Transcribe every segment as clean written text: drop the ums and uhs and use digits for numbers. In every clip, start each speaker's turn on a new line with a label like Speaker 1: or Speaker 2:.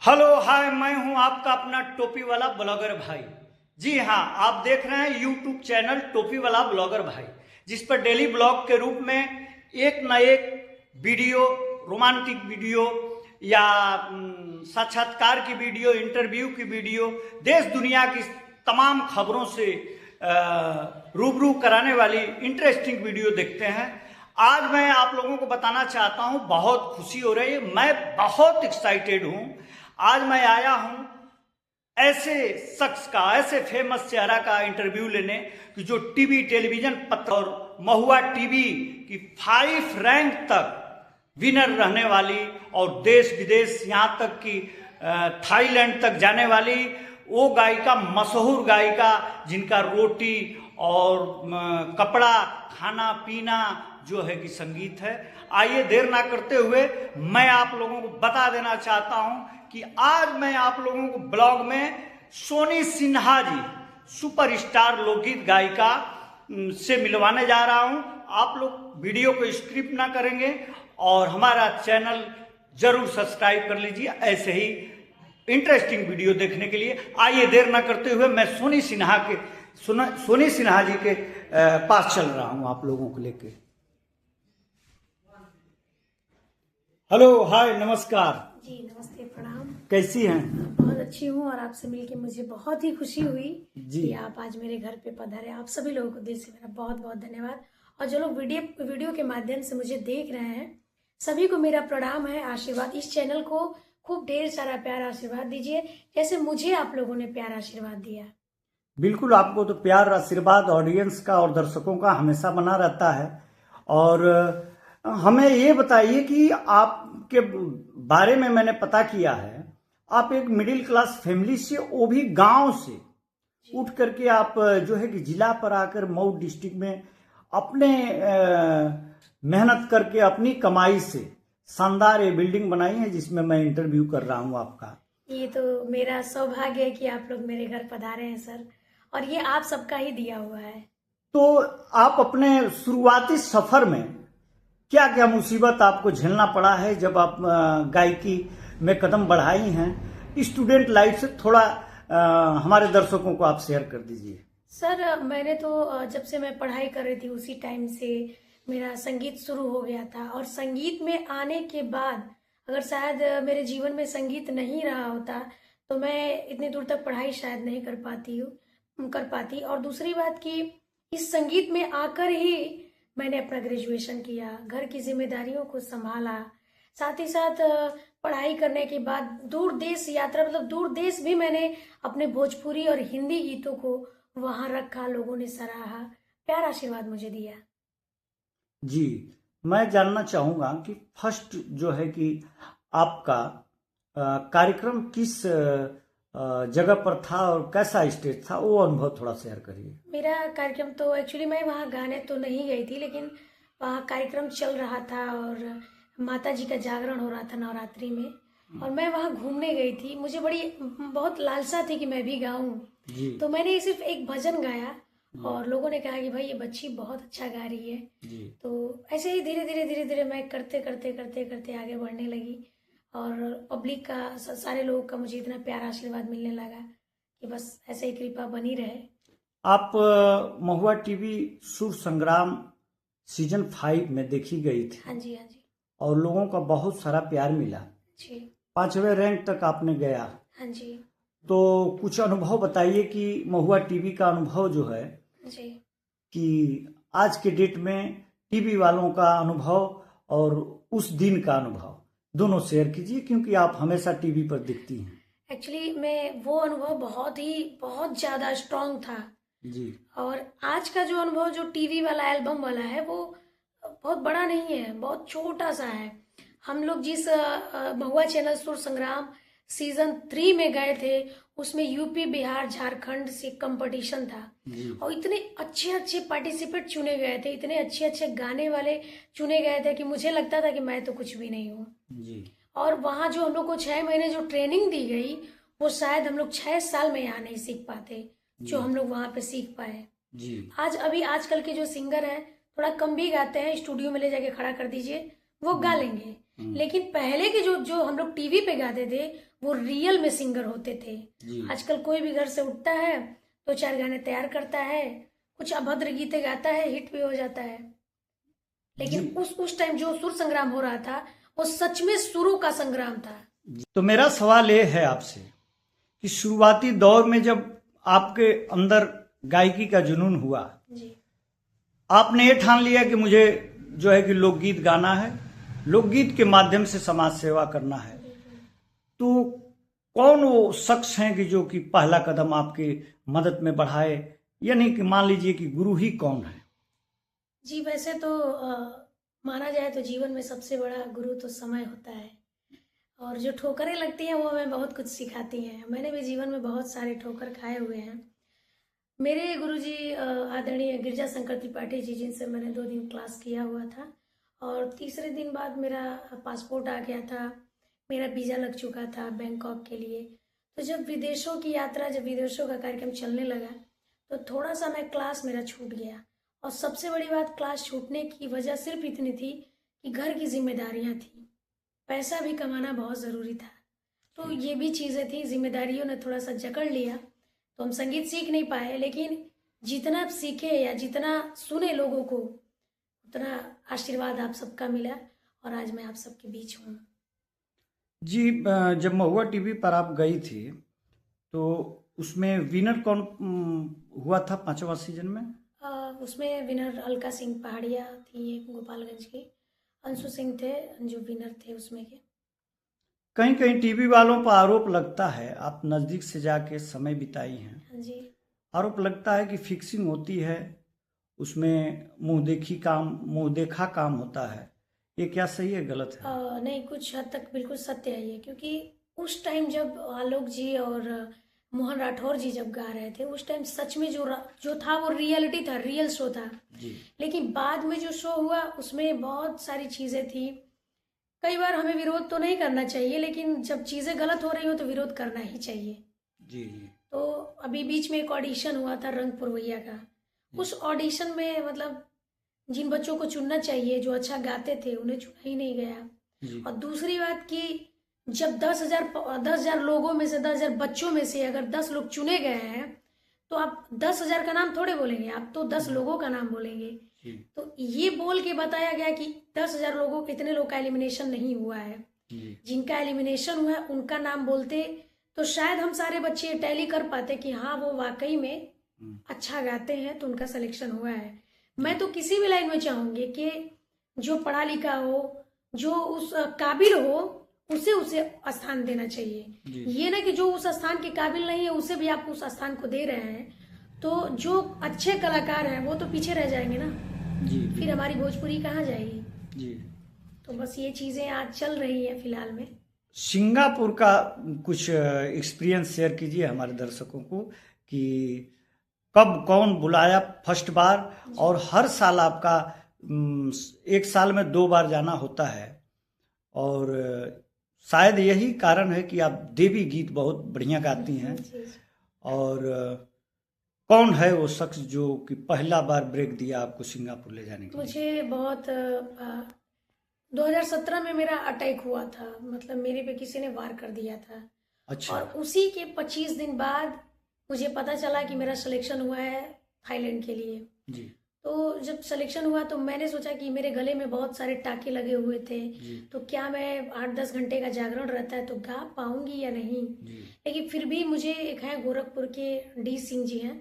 Speaker 1: Hello hi, मैं हूं आपका अपना टोपी वाला ब्लॉगर भाई। जी हाँ, आप देख रहे हैं यूट्यूब चैनल टोपी वाला ब्लॉगर भाई, जिस पर डेली ब्लॉग के रूप में एक न एक वीडियो, रोमांटिक वीडियो या साक्षात्कार की वीडियो, इंटरव्यू की वीडियो, देश दुनिया की तमाम खबरों से रूबरू कराने वाली इंटरेस्टिंग वीडियो देखते हैं। आज मैं आप लोगों को बताना चाहता हूं, बहुत खुशी हो रही है, मैं बहुत एक्साइटेड हूं। आज मैं आया हूं ऐसे शख्स का, ऐसे फेमस चेहरा का इंटरव्यू लेने कि जो टीवी, टेलीविजन, पत्र और महुआ टीवी की 5 रैंक तक विनर रहने वाली और देश विदेश यहाँ तक कि थाईलैंड तक जाने वाली वो गायिका, मशहूर गायिका, जिनका रोटी और कपड़ा, खाना पीना जो है कि संगीत है। आइए देर ना करते हुए मैं आप लोगों को बता देना चाहता हूं कि आज मैं आप लोगों को ब्लॉग में सोनी सिन्हा जी, सुपरस्टार लोकगीत गायिका से मिलवाने जा रहा हूं। आप लोग वीडियो को स्किप ना करेंगे और हमारा चैनल जरूर सब्सक्राइब कर लीजिए ऐसे ही इंटरेस्टिंग वीडियो देखने के लिए। आइए देर ना करते हुए मैं सोनी सिन्हा जी के पास चल रहा हूं आप लोगों को लेके। हेलो हाय, नमस्कार
Speaker 2: जी नमस्ते, प्रणाम।
Speaker 1: कैसी हैं?
Speaker 2: बहुत अच्छी हूँ और आपसे मिलके मुझे बहुत ही खुशी हुई
Speaker 1: जी।
Speaker 2: कि आप आज मेरे घर पे पधारे। आप सभी लोगों को दिल से मेरा बहुत बहुत धन्यवाद। और जो लोग वीडियो के माध्यम से मुझे देख रहे हैं, सभी को मेरा प्रणाम है, आशीर्वाद। इस चैनल को खूब ढेर सारा प्यार आशीर्वाद दीजिए, जैसे मुझे आप लोगों ने प्यार आशीर्वाद दिया।
Speaker 1: बिल्कुल, आपको तो प्यार आशीर्वाद ऑडियंस का और दर्शकों का हमेशा बना रहता है। और हमें ये बताइए कि आपके बारे में मैंने पता किया है, आप एक मिडिल क्लास फैमिली से, वो भी गांव से उठ करके आप जो है कि जिला पर आकर मऊ डिस्ट्रिक्ट में अपने मेहनत करके अपनी कमाई से शानदार ये बिल्डिंग बनाई है जिसमें मैं इंटरव्यू कर रहा हूं आपका।
Speaker 2: ये तो मेरा सौभाग्य है कि आप लोग मेरे घर पधारे हैं सर, और ये आप सबका ही दिया हुआ है। तो
Speaker 1: आप अपने शुरुआती सफर में क्या क्या मुसीबत आपको झेलना पड़ा है जब आप गायकी में कदम बढ़ाई हैं? स्टूडेंट लाइफ से थोड़ा हमारे दर्शकों को आप शेयर कर दीजिए।
Speaker 2: सर, मैंने तो जब से मैं पढ़ाई कर रही थी उसी टाइम से मेरा संगीत शुरू हो गया था। और संगीत में आने के बाद अगर शायद मेरे जीवन में संगीत नहीं रहा होता तो मैं इतनी दूर तक पढ़ाई शायद नहीं कर पाती। और दूसरी बात कि इस संगीत में आकर ही मैंने अपना ग्रेजुएशन किया, घर की जिम्मेदारियों को संभाला, साथ ही साथ पढ़ाई करने के बाद दूर देश यात्रा, मतलब दूर देश भी मैंने अपने भोजपुरी और हिंदी गीतों को वहां रखा, लोगों ने सराहा, प्यार आशीर्वाद मुझे दिया।
Speaker 1: जी, मैं जानना चाहूंगा कि फर्स्ट जो है कि आपका कार्यक्रम किस जगह पर था और कैसा स्टेज था, वो अनुभव थोड़ा शेयर करिए।
Speaker 2: मेरा कार्यक्रम तो एक्चुअली मैं वहाँ गाने तो नहीं गई थी, लेकिन वहाँ कार्यक्रम चल रहा था और माता जी का जागरण हो रहा था नवरात्रि में, और मैं वहाँ घूमने गई थी। मुझे बहुत लालसा थी कि मैं भी गाऊं, तो मैंने सिर्फ एक भजन गाया और लोगों ने कहा कि भाई ये बच्ची बहुत अच्छा गा रही है। तो ऐसे ही धीरे धीरे मैं करते आगे बढ़ने लगी और पब्लिक का, सारे लोगों का मुझे इतना प्यार आशीर्वाद मिलने लगा कि बस ऐसे ही कृपा बनी रहे।
Speaker 1: आप महुआ टीवी सुर संग्राम सीजन 5 में देखी गई थी।
Speaker 2: हाँ जी, हाँ जी।
Speaker 1: और लोगों का बहुत सारा प्यार मिला
Speaker 2: जी।
Speaker 1: 5वें रैंक तक आपने गया।
Speaker 2: हाँ जी।
Speaker 1: तो कुछ अनुभव बताइए कि महुआ टीवी का अनुभव जो है
Speaker 2: जी,
Speaker 1: कि आज के डेट में टीवी वालों का अनुभव और उस दिन का अनुभव दोनों शेयर कीजिए, क्योंकि आप हमेशा टीवी पर दिखती हैं।
Speaker 2: एक्चुअली मैं वो अनुभव बहुत ज्यादा स्ट्रांग था
Speaker 1: जी।
Speaker 2: और आज का जो अनुभव, जो टीवी वाला एल्बम वाला है, वो बहुत बड़ा नहीं है, बहुत छोटा सा है। हम लोग जिस महुआ चैनल सुर संग्राम सीजन 3 में गए थे, उसमें यूपी, बिहार, झारखंड से कंपटीशन था और इतने अच्छे पार्टिसिपेट चुने गए थे, इतने अच्छे गाने वाले चुने गए थे कि मुझे लगता था कि मैं तो कुछ भी नहीं हूँ। और वहाँ जो हम लोग को 6 महीने जो ट्रेनिंग दी गई, वो शायद हम लोग 6 साल में यहाँ नहीं सीख पाते जो हम लोग वहाँ पे सीख पाए। आजकल के जो सिंगर हैं थोड़ा कम भी गाते हैं, स्टूडियो में ले जाके खड़ा कर दीजिए वो गा लेंगे, लेकिन पहले के जो जो हम लोग टीवी पे गाते थे वो रियल में सिंगर होते थे।
Speaker 1: जी
Speaker 2: आजकल कोई भी घर से उठता है तो चार गाने तैयार करता है, कुछ अभद्र गीते गाता है, हिट भी हो जाता है। लेकिन
Speaker 1: जी।
Speaker 2: उस टाइम जो सुर संग्राम हो रहा था वो सच में सुरों का संग्राम था।
Speaker 1: तो मेरा सवाल ये है आपसे कि शुरुआती दौर में जब आपके अंदर गायकी का जुनून हुआ,
Speaker 2: जी
Speaker 1: आपने ये ठान लिया कि मुझे जो है कि लोकगीत गाना है, लोकगीत के माध्यम से समाज सेवा करना है, तो कौन वो शख्स हैं कि जो कि पहला कदम आपकी मदद में बढ़ाए, यानी कि मान लीजिए कि गुरु ही कौन है?
Speaker 2: जी वैसे तो माना जाए तो जीवन में सबसे बड़ा गुरु तो समय होता है, और जो ठोकरें लगती हैं वो हमें बहुत कुछ सिखाती हैं। मैंने भी जीवन में बहुत सारे ठोकर खाए हुए हैं। मेरे गुरुजी आदरणीय गिरजा शंकर त्रिपाठी जी, जिनसे मैंने 2 दिन क्लास किया हुआ था, और तीसरे दिन बाद मेरा पासपोर्ट आ गया था, मेरा वीज़ा लग चुका था बैंकॉक के लिए। तो जब विदेशों की यात्रा, जब विदेशों का कार्यक्रम चलने लगा तो थोड़ा सा मैं क्लास मेरा छूट गया। और सबसे बड़ी बात, क्लास छूटने की वजह सिर्फ इतनी थी कि घर की जिम्मेदारियां थी, पैसा भी कमाना बहुत ज़रूरी था। तो ये भी चीज़ें थी, जिम्मेदारियों ने थोड़ा सा जकड़ लिया, तो हम संगीत सीख नहीं पाए। लेकिन जितना सीखे या जितना सुने लोगों को, उतना आशीर्वाद आप सबका मिला, और आज मैं आप सबके बीच हूँ।
Speaker 1: जी, जब महुआ टीवी पर आप गई थी तो उसमें विनर कौन हुआ था 5वां सीजन में?
Speaker 2: उसमें विनर अलका सिंह पहाड़िया थी, एक गोपालगंज की, अंशु सिंह थे जो विनर थे उसमें के।
Speaker 1: कहीं कहीं टीवी वालों पर आरोप लगता है, आप नज़दीक से जाके समय बिताई हैं,
Speaker 2: हाँ जी।
Speaker 1: आरोप लगता है कि फिक्सिंग होती है, उसमें मुंह देखा काम होता है। ये क्या सही है, गलत है?
Speaker 2: नहीं, कुछ हद तक बिल्कुल सत्य है ये, क्योंकि उस टाइम जब आलोक जी और मोहन राठौर जी जब गा रहे थे, उस टाइम सच में जो था वो रियलिटी था, रियल शो था।
Speaker 1: जी
Speaker 2: लेकिन बाद में जो शो हुआ उसमें बहुत सारी चीज़ें थी। कई बार हमें विरोध तो नहीं करना चाहिए, लेकिन जब चीज़ें गलत हो रही हो तो विरोध करना ही चाहिए।
Speaker 1: जी जी
Speaker 2: तो अभी बीच में एक ऑडिशन हुआ था रंग पुरवैया का। उस ऑडिशन में मतलब जिन बच्चों को चुनना चाहिए, जो अच्छा गाते थे, उन्हें चुना ही नहीं गया।
Speaker 1: जी
Speaker 2: और दूसरी बात कि जब 10,000 लोगों में से, 10,000 बच्चों में से अगर 10 लोग चुने गए हैं, तो आप 10,000 का नाम थोड़े बोलेंगे, आप तो 10 लोगों का नाम बोलेंगे।
Speaker 1: जी
Speaker 2: तो ये बोल के बताया गया कि 10,000 लोगों, इतने लोग का एलिमिनेशन नहीं हुआ है।
Speaker 1: जी
Speaker 2: जिनका एलिमिनेशन हुआ है उनका नाम बोलते तो शायद हम सारे बच्चे टैली कर पाते कि हाँ वो वाकई में अच्छा गाते हैं, तो उनका सिलेक्शन हुआ है। मैं तो किसी भी लाइन में चाहूंगी कि जो पढ़ा लिखा हो, जो उस काबिल हो, उसे स्थान देना चाहिए। ये ना कि जो उस स्थान के काबिल नहीं है उसे भी आप उस स्थान को दे रहे हैं, तो जो अच्छे कलाकार हैं वो तो पीछे रह जाएंगे ना,
Speaker 1: जी
Speaker 2: फिर हमारी भोजपुरी कहाँ जाएगी।
Speaker 1: जी।
Speaker 2: तो बस ये चीजें आज चल रही हैं फिलहाल में।
Speaker 1: सिंगापुर का कुछ एक्सपीरियंस शेयर कीजिए हमारे दर्शकों को कि कब कौन बुलाया फर्स्ट बार, और हर साल आपका एक साल में 2 बार जाना होता है, और शायद यही कारण है कि आप देवी गीत बहुत बढ़िया गाती हैं। और कौन है वो शख्स जो कि पहला बार ब्रेक दिया आपको सिंगापुर ले जाने के लिए?
Speaker 2: मुझे बहुत 2017 में मेरा अटैक हुआ था, मतलब मेरे पे किसी ने वार कर दिया था।
Speaker 1: अच्छा।
Speaker 2: और उसी के 25 दिन बाद मुझे पता चला कि मेरा सिलेक्शन हुआ है थाईलैंड के लिए।
Speaker 1: जी
Speaker 2: तो जब सिलेक्शन हुआ तो मैंने सोचा कि मेरे गले में बहुत सारे टाके लगे हुए थे, तो क्या मैं 8-10 घंटे का जागरण रहता है तो गा पाऊंगी या नहीं। लेकिन फिर भी मुझे एक है गोरखपुर के डी सिंह जी हैं,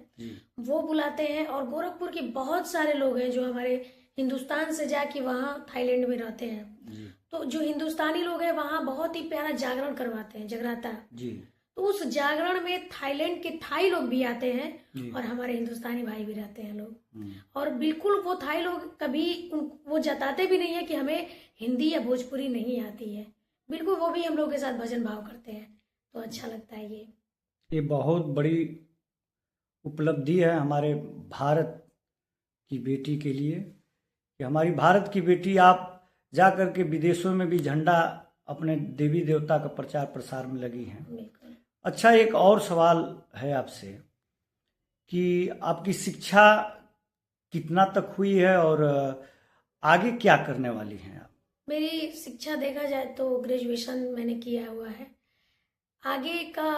Speaker 2: वो बुलाते हैं, और गोरखपुर के बहुत सारे लोग हैं जो हमारे हिंदुस्तान से जाके वहाँ थाईलैंड में रहते हैं। तो जो हिंदुस्तानी लोग हैं वहाँ बहुत ही प्यारा जागरण करवाते हैं, जगराता। तो उस जागरण में थाईलैंड के थाई लोग भी आते हैं और हमारे हिंदुस्तानी भाई भी रहते हैं लोग। और बिल्कुल वो थाई लोग कभी वो जताते भी नहीं है कि हमें हिंदी या भोजपुरी नहीं आती है, बिल्कुल वो भी हम लोग के साथ भजन भाव करते हैं। तो अच्छा लगता है ये
Speaker 1: बहुत बड़ी उपलब्धि है हमारे भारत की बेटी के लिए कि हमारी भारत की बेटी आप जा कर के विदेशों में भी झंडा अपने देवी देवता का प्रचार प्रसार में लगी हैं। अच्छा, एक और सवाल है आपसे कि आपकी शिक्षा कितना तक हुई है और आगे क्या करने वाली हैं आप?
Speaker 2: मेरी शिक्षा देखा जाए तो ग्रेजुएशन मैंने किया हुआ है। आगे का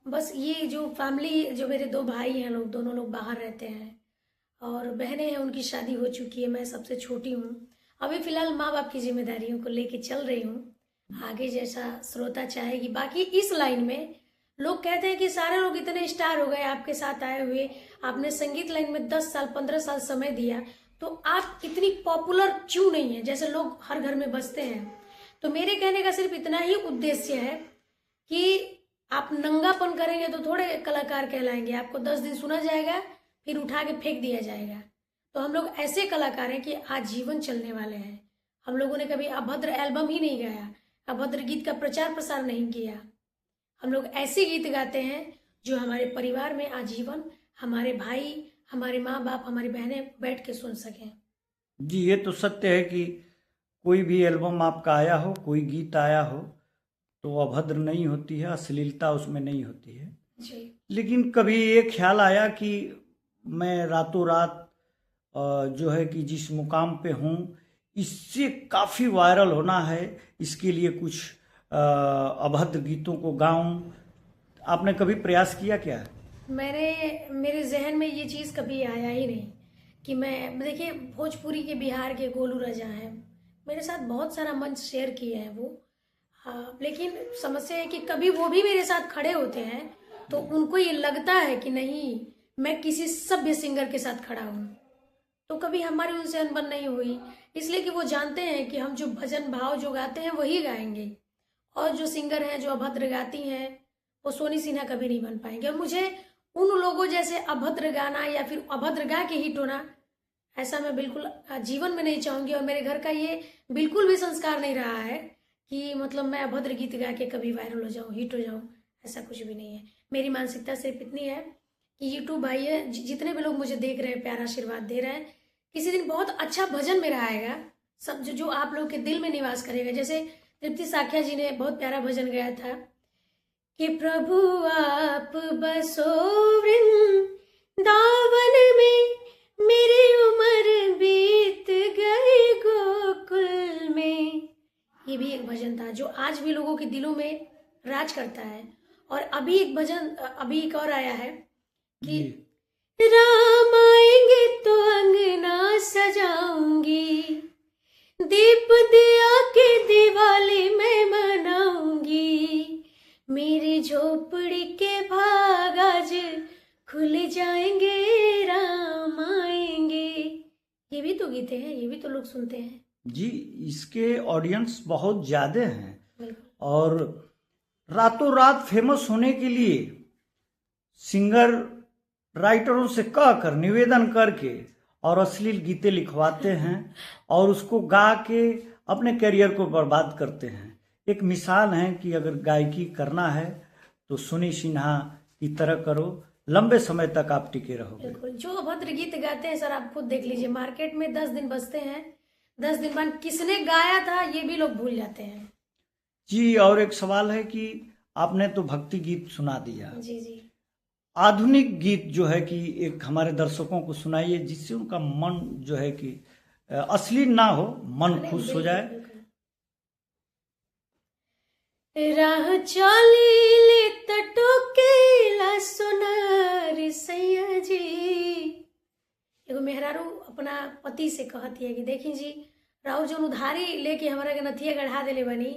Speaker 2: बस ये जो फैमिली, जो मेरे 2 भाई हैं, लोग दोनों लोग बाहर रहते हैं और बहनें हैं, उनकी शादी हो चुकी है। मैं सबसे छोटी हूँ। अभी फिलहाल माँ बाप की जिम्मेदारियों को लेके चल रही हूँ। आगे जैसा श्रोता चाहेगी। बाकी इस लाइन में लोग कहते हैं कि सारे लोग इतने स्टार हो गए आपके साथ आए हुए, आपने संगीत लाइन में 10 साल 15 साल समय दिया, तो आप इतनी पॉपुलर क्यों नहीं है जैसे लोग हर घर में बसते हैं। तो मेरे कहने का सिर्फ इतना ही उद्देश्य है कि आप नंगापन करेंगे तो थोड़े कलाकार कहलाएंगे। आपको 10 दिन सुना जाएगा, फिर उठा के फेंक दिया जाएगा। तो हम लोग ऐसे कलाकार हैं कि आजीवन चलने वाले हैं। हम लोगों ने कभी अभद्र एल्बम ही नहीं गाया, अभद्र गीत का प्रचार प्रसार नहीं किया। हम लोग ऐसे गीत गाते हैं जो हमारे परिवार में आजीवन हमारे भाई, हमारे माँ बाप, हमारी बहनें बैठ के सुन सकें।
Speaker 1: जी, ये तो सत्य है कि कोई भी एल्बम आपका आया हो, कोई गीत आया हो, तो अभद्र नहीं होती है, अश्लीलता उसमें नहीं होती है।
Speaker 2: जी।
Speaker 1: लेकिन कभी ये ख्याल आया कि मैं रातों रात जो है कि जिस मुकाम पे हूँ इससे काफ़ी वायरल होना है, इसके लिए कुछ अभद्र गीतों को गाऊं। आपने कभी प्रयास किया क्या?
Speaker 2: मेरे जहन में ये चीज़ कभी आया ही नहीं कि मैं, देखिए भोजपुरी के बिहार के गोलू राजा हैं, मेरे साथ बहुत सारा मंच शेयर किए हैं वो। लेकिन समस्या है कि कभी वो भी मेरे साथ खड़े होते हैं तो उनको ये लगता है कि नहीं, मैं किसी सभ्य सिंगर के साथ खड़ा हूँ। तो कभी हमारी उनसे अनबन नहीं हुई, इसलिए कि वो जानते हैं कि हम जो भजन भाव जो गाते हैं वही गाएंगे, और जो सिंगर हैं जो अभद्र गाती हैं वो सोनी सिन्हा कभी नहीं बन पाएंगे। और मुझे उन लोगों जैसे अभद्र गाना या फिर अभद्र गा के हिट होना, ऐसा मैं बिल्कुल जीवन में नहीं चाहूंगी। और मेरे घर का ये बिल्कुल भी संस्कार नहीं रहा है कि मतलब मैं अभद्र गीत गा के कभी वायरल हो जाऊं, हिट हो जाऊं, ऐसा कुछ भी नहीं है। मेरी मानसिकता सिर्फ इतनी है कि यूट्यूब भाई है, जितने भी लोग मुझे देख रहे हैं, प्यारा आशीर्वाद दे रहे हैं, किसी दिन बहुत अच्छा भजन मेरा आएगा, सब जो आप लोग के दिल में निवास करेगा। जैसे तृप्ति साख्या जी ने बहुत प्यारा भजन गाया था कि प्रभु आप बसो वृंदावन में, मेरी उम्र बीत गई गोकुल में। ये भी एक भजन था जो आज भी लोगों के दिलों में राज करता है। और अभी एक भजन, अभी एक और आया है कि राम आएंगे तो अंगना सजाऊंगी, दीप दिया के दिवाली में मनाऊंगी, मेरी झोपड़ी के भाग आज खुल जाएंगे, राम आएंगे। ये भी तो गीते हैं, ये भी तो लोग सुनते हैं।
Speaker 1: जी, इसके ऑडियंस बहुत ज़्यादा हैं और रातों रात फेमस होने के लिए सिंगर राइटरों से कहकर, निवेदन करके और अश्लील गीतें लिखवाते हैं और उसको गा के अपने करियर को बर्बाद करते हैं। एक मिसाल है कि अगर गायकी करना है तो सोनी सिन्हा की तरह करो, लंबे समय तक आप टिके रहोगे।
Speaker 2: बिल्कुल। जो अभद्र गीत गाते हैं सर, आप खुद देख लीजिए, मार्केट में 10 दिन बजते हैं, 10 दिन बाद किसने गाया था ये भी लोग भूल जाते हैं।
Speaker 1: जी, और एक सवाल है कि आपने तो भक्ति गीत सुना दिया,
Speaker 2: जी जी,
Speaker 1: आधुनिक गीत जो है कि एक हमारे दर्शकों को सुनाइए जिससे उनका मन जो है कि अश्लील ना हो, मन खुश हो जाए।
Speaker 2: राह चली ले टोकेला सोनार सैया जी। एगो मेहरारू अपना पति से कहती है कि देखी जी, राहु जो उधारी लेके हमरा के नथिया गढ़ा देले बनी,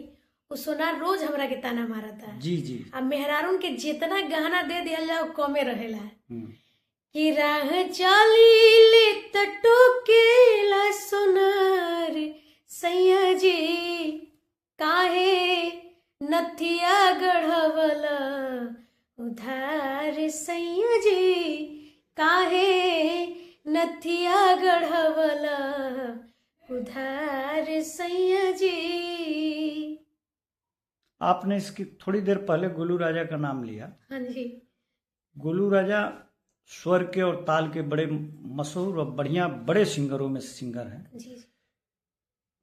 Speaker 2: वो सोनार रोज हमरा के ताना मारता है।
Speaker 1: जी जी।
Speaker 2: अब मेहरारून के जितना गहना दे दिया जाओ कमे रहेला कि राह चली ले टोकेला सोनार सैया जी, काहे नथिया गढ़वला उधार सैया जी, काहे नथिया गढ़वला उधार सैया जी।
Speaker 1: आपने इसकी थोड़ी देर पहले गोलू राजा का नाम लिया।
Speaker 2: हाँ जी।
Speaker 1: गोलू राजा स्वर के और ताल के बड़े मशहूर और बढ़िया बड़े सिंगरों में सिंगर हैं।
Speaker 2: जी जी।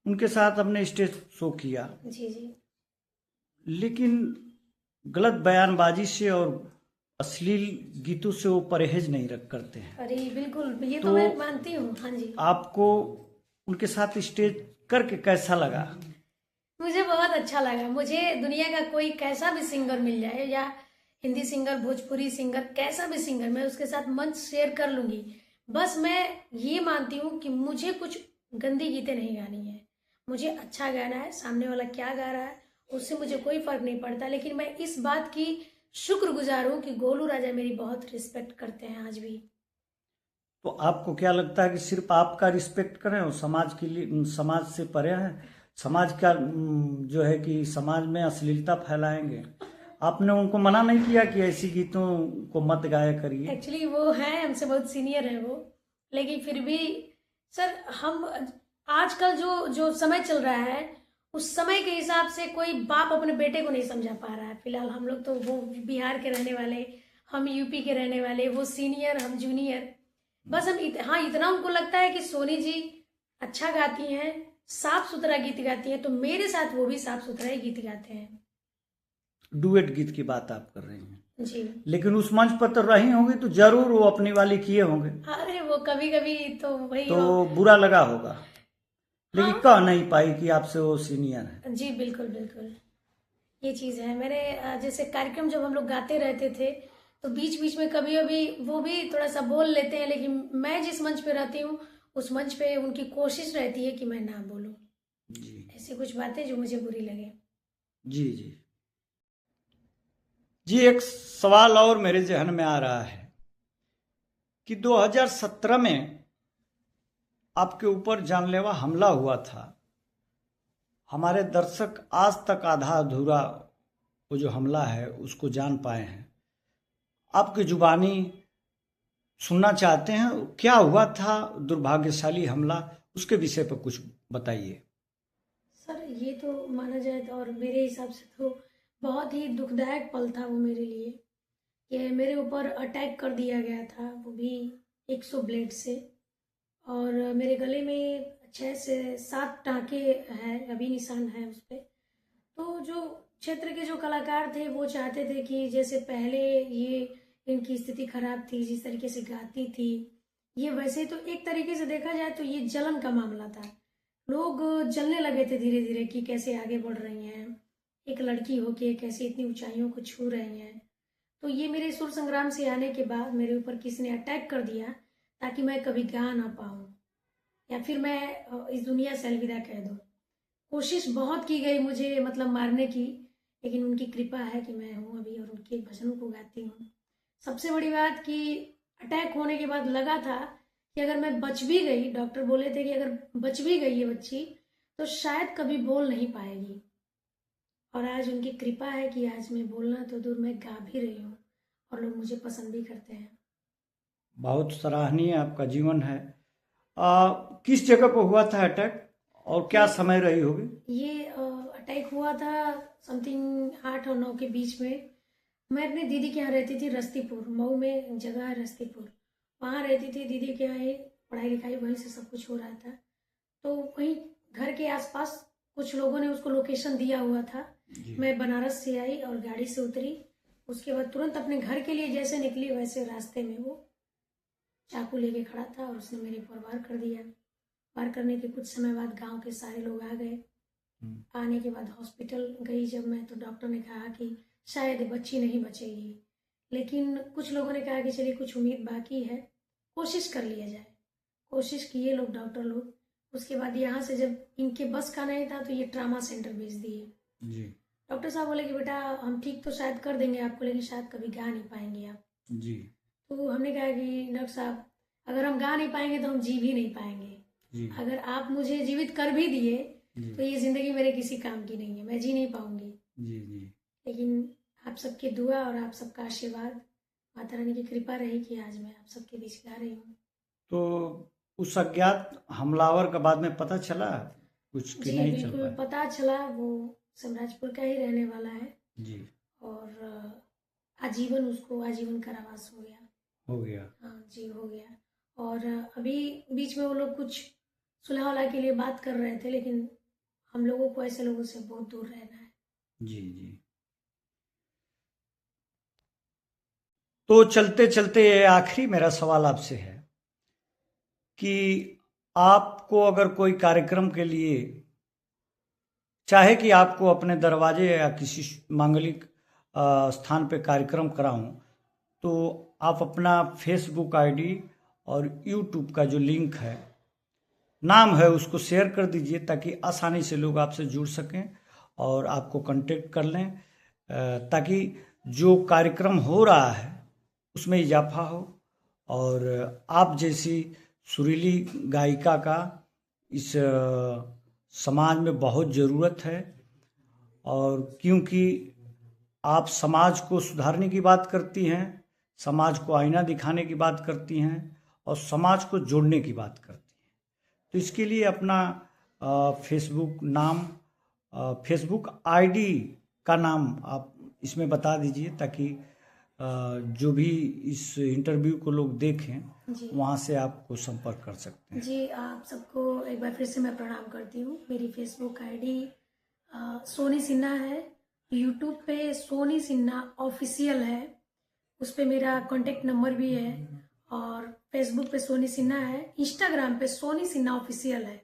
Speaker 1: उनके साथ हमने स्टेज शो किया।
Speaker 2: जी जी।
Speaker 1: लेकिन गलत बयानबाजी से और अश्लील गीतों से वो परहेज नहीं रख करते हैं।
Speaker 2: अरे बिल्कुल, ये तो मैं मानती हूँ। हाँ जी।
Speaker 1: आपको उनके साथ स्टेज करके कैसा लगा?
Speaker 2: मुझे बहुत अच्छा लगा। मुझे दुनिया का कोई कैसा भी सिंगर मिल जाए, या हिंदी सिंगर, भोजपुरी सिंगर, कैसा भी सिंगर, मैं उसके साथ मंच शेयर कर लूंगी। बस मैं ये मानती हूँ कि मुझे कुछ गंदी गीतें नहीं गानी है, मुझे अच्छा गाना है। सामने वाला क्या गा रहा है उससे मुझे कोई फर्क नहीं पड़ता, लेकिन मैं इस बात की शुक्रगुजार हूँ कि गोलू राजा मेरी बहुत रिस्पेक्ट करते हैं आज भी।
Speaker 1: तो आपको क्या लगता है कि सिर्फ आपका रिस्पेक्ट करें और समाज के लिए, समाज से परे हैं, समाज का जो है कि समाज में अश्लीलता फैलाएंगे? आपने उनको मना नहीं किया कि ऐसी गीतों को मत गाया करिए?
Speaker 2: एक्चुअली वो हैं, हमसे बहुत सीनियर है वो, लेकिन फिर भी सर, हम आजकल जो जो समय चल रहा है उस समय के हिसाब से कोई बाप अपने बेटे को नहीं समझा पा रहा है। फिलहाल हम लोग तो, वो बिहार के रहने वाले, हम यूपी के रहने वाले, वो सीनियर, हम जूनियर। बस हम हाँ, इतना उनको लगता है कि सोनी जी अच्छा गाती हैं, साफ सुथरा गीत गाती हैं, तो मेरे साथ वो भी साफ सुथरा ही गीत गाते हैं।
Speaker 1: डुएट गीत की बात आप कर रही हैं
Speaker 2: जी।
Speaker 1: लेकिन उस मंच पर तो रही होंगी, तो जरूर वो अपनी वाली किए होंगे,
Speaker 2: अरे वो कभी कभी तो वही
Speaker 1: तो बुरा लगा होगा, लेकिन
Speaker 2: हाँ।
Speaker 1: कह नहीं पाई कि आपसे वो सीनियर है।
Speaker 2: जी बिल्कुल बिल्कुल, ये चीज़ है। मैंने जैसे कार्यक्रम जब हम लोग गाते रहते थे तो बीच बीच में कभी कभी वो भी थोड़ा सा बोल लेते हैं, लेकिन मैं जिस मंच पे रहती हूँ उस मंच पे उनकी कोशिश रहती है कि मैं ना बोलूँ
Speaker 1: जी
Speaker 2: ऐसी कुछ बातें जो मुझे बुरी लगे।
Speaker 1: जी जी जी। एक सवाल और मेरे जहन में आ रहा है कि 2017 में आपके ऊपर जानलेवा हमला हुआ था। हमारे दर्शक आज तक आधा अधूरा वो जो हमला है उसको जान पाए हैं। आपकी जुबानी सुनना चाहते हैं, क्या हुआ था दुर्भाग्यशाली हमला, उसके विषय पर कुछ बताइए।
Speaker 2: सर ये तो माना जाए तो, और मेरे हिसाब से तो बहुत ही दुखदायक पल था वो मेरे लिए, कि मेरे ऊपर अटैक कर दिया गया था, वो भी 100 ब्लेड से, और मेरे गले में 6 से 7 टाँके हैं, अभी निशान है उस पर। तो जो क्षेत्र के जो कलाकार थे वो चाहते थे कि जैसे पहले ये इनकी स्थिति खराब थी, जिस तरीके से गाती थी ये, वैसे तो एक तरीके से देखा जाए तो ये जलन का मामला था। लोग जलने लगे थे धीरे धीरे कि कैसे आगे बढ़ रही हैं, एक लड़की होके कैसे इतनी ऊंचाइयों को छू रही हैं। तो ये मेरे सुर संग्राम से आने के बाद मेरे ऊपर किसी ने अटैक कर दिया ताकि मैं कभी गा ना पाऊँ, या फिर मैं इस दुनिया से अलविदा कह दूँ। कोशिश बहुत की गई मुझे मतलब मारने की, लेकिन उनकी कृपा है कि मैं हूँ अभी और उनके भजनों को गाती हूँ। सबसे बड़ी बात कि अटैक होने के बाद लगा था कि अगर मैं बच भी गई, डॉक्टर बोले थे कि अगर बच भी गई ये बच्ची तो शायद कभी बोल नहीं पाएगी, और आज उनकी कृपा है कि आज मैं बोलना तो दूर, मैं गा भी रही हूँ और लोग मुझे पसंद भी करते हैं।
Speaker 1: बहुत सराहनीय आपका जीवन है। किस जगह पर हुआ था अटैक और क्या समय रही होगी?
Speaker 2: ये अटैक हुआ था समथिंग 8 और 9 के बीच में। मैं अपनी दीदी के यहाँ रहती थी, रस्तीपुर, मऊ में जगह है रस्तीपुर, वहाँ रहती थी दीदी के यहाँ। पढ़ाई लिखाई वहीं से सब कुछ हो रहा था, तो वहीं घर के आसपास कुछ लोगों ने उसको लोकेशन दिया हुआ था। मैं बनारस से आई और गाड़ी से उतरी, उसके बाद तुरंत अपने घर के लिए जैसे निकली वैसे रास्ते में वो चाकू लेके खड़ा था और उसने मेरे ऊपर वार कर दिया। वार करने के कुछ समय बाद गांव के सारे लोग आ गए। आने के बाद हॉस्पिटल गई जब मैं, तो डॉक्टर ने कहा कि शायद बच्ची नहीं बचेगी, लेकिन कुछ लोगों ने कहा कि चलिए कुछ उम्मीद बाकी है, कोशिश कर लिया जाए। कोशिश किए लोग, डॉक्टर लोग। उसके बाद यहाँ से जब इनके बस का नहीं था तो ये ट्रामा सेंटर भेज दिए। डॉक्टर साहब बोले कि बेटा हम ठीक तो शायद कर देंगे आपको, लेकिन शायद कभी गा नहीं पाएंगे आप जी। तो हमने कहा कि डॉक्टर साहब अगर हम गा नहीं पाएंगे तो हम जी भी नहीं पाएंगे जी। अगर आप मुझे जीवित कर भी दिए तो ये जिंदगी मेरे किसी काम की नहीं है, मैं जी नहीं पाऊंगी जी जी। लेकिन आप सबकी दुआ और आप सबका आशीर्वाद, माता रानी की कृपा रही कि आज मैं आप सबके बीच गा रही हूँ।
Speaker 1: तो उस अज्ञात हमलावर का बाद में पता चला कुछ कि
Speaker 2: जी?
Speaker 1: नहीं
Speaker 2: बिल्कुल पता चला, वो समराजपुर का ही रहने वाला है जी, और आजीवन उसको आजीवन कारावास हो गया। हाँ जी, हो गया। और अभी बीच में वो लोग कुछ सुलह वलह के लिए बात कर रहे थे, लेकिन हम लोगों को ऐसे लोगों से बहुत दूर रहना है जी जी।
Speaker 1: तो चलते चलते आखिरी मेरा सवाल आपसे है कि आपको अगर कोई कार्यक्रम के लिए चाहे कि आपको अपने दरवाजे या किसी मांगलिक स्थान पे कार्यक्रम कराऊं, तो आप अपना फेसबुक आईडी और यूट्यूब का जो लिंक है, नाम है, उसको शेयर कर दीजिए ताकि आसानी से लोग आपसे जुड़ सकें और आपको कांटेक्ट कर लें, ताकि जो कार्यक्रम हो रहा है उसमें इजाफा हो और आप जैसी सुरीली गायिका का इस समाज में बहुत ज़रूरत है। और क्योंकि आप समाज को सुधारने की बात करती हैं, समाज को आईना दिखाने की बात करती हैं और समाज को जोड़ने की बात करती हैं, तो इसके लिए अपना फेसबुक नाम, फेसबुक आईडी का नाम आप इसमें बता दीजिए ताकि जो भी इस इंटरव्यू को लोग देखें
Speaker 2: जी
Speaker 1: वहाँ से आपको संपर्क कर सकते हैं।
Speaker 2: जी, आप सबको एक बार फिर से मैं प्रणाम करती हूँ। मेरी फेसबुक आईडी सोनी सिन्हा है, यूट्यूब पे सोनी सिन्हा ऑफिशियल है, उस पे मेरा कॉन्टेक्ट नंबर भी है, और फेसबुक पे सोनी सिन्हा है, इंस्टाग्राम पे सोनी सिन्हा ऑफिशियल है,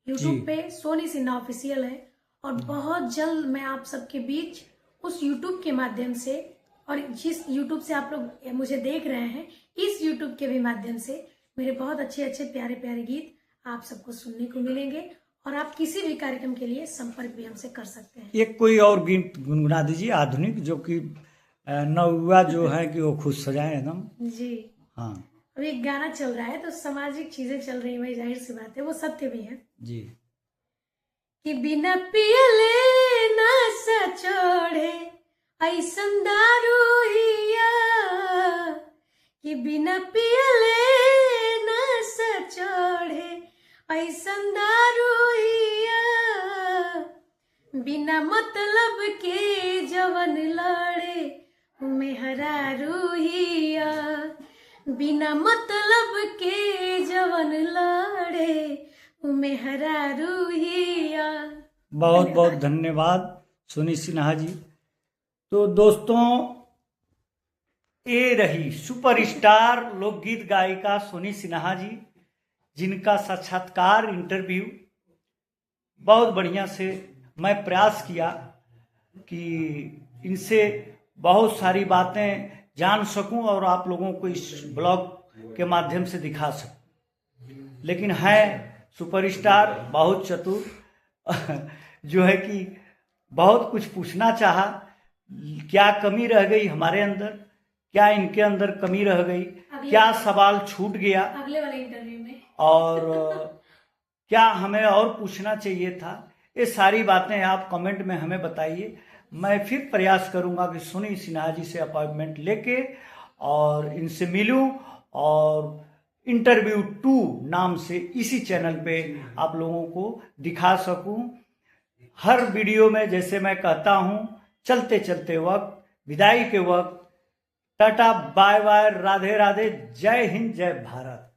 Speaker 2: यूट्यूब पे सोनी सिन्हा ऑफिशियल है। और बहुत जल्द मैं आप सबके बीच उस यूट्यूब के माध्यम से, और जिस यूट्यूब से आप लोग मुझे देख रहे हैं, इस यूट्यूब के भी माध्यम से मेरे बहुत अच्छे अच्छे प्यारे प्यारे गीत आप सबको सुनने को मिलेंगे, और आप किसी भी कार्यक्रम के लिए संपर्क भी हमसे कर सकते हैं।
Speaker 1: एक कोई और गीत गुनगुना दीजिए आधुनिक, जो कि नौवा जो है कि वो खुश हो जाए एकदम।
Speaker 2: जी
Speaker 1: हाँ
Speaker 2: अभी एक गाना चल रहा है, तो सामाजिक चीजें चल रही है भाई, जाहिर सी बात है, वो सत्य भी है
Speaker 1: जी।
Speaker 2: कि बिना पियले नशा चढ़े ऐसन दारू हिया, कि बिना पियले नशा चढ़े ऐसन दारू हिया, बिना मतलब के जवन लड़े मेहरारू हिया, बिना मतलब के जवन लड़े मेहरारू हिया।
Speaker 1: बहुत बहुत धन्यवाद सोनी सिन्हा जी। तो दोस्तों, ये रही सुपरस्टार लोकगीत गायिका सोनी सिन्हा जी, जिनका साक्षात्कार इंटरव्यू बहुत बढ़िया से मैं प्रयास किया कि इनसे बहुत सारी बातें जान सकूं और आप लोगों को इस ब्लॉग के माध्यम से दिखा सकूं। लेकिन है सुपरस्टार, बहुत चतुर जो है कि बहुत कुछ पूछना चाहा, क्या कमी रह गई हमारे अंदर, क्या इनके अंदर कमी रह गई, क्या सवाल छूट गया
Speaker 2: अगले वाले इंटरव्यू में,
Speaker 1: और क्या हमें और पूछना चाहिए था, ये सारी बातें आप कमेंट में हमें बताइए। मैं फिर प्रयास करूंगा कि सोनी सिन्हा जी से अपॉइंटमेंट लेके और इनसे मिलूं और इंटरव्यू 2 नाम से इसी चैनल पे आप लोगों को दिखा सकूं। हर वीडियो में जैसे मैं कहता हूं, चलते चलते वक्त, विदाई के वक्त, tata bye bye, Radhe Radhe, जय हिंद, जय भारत।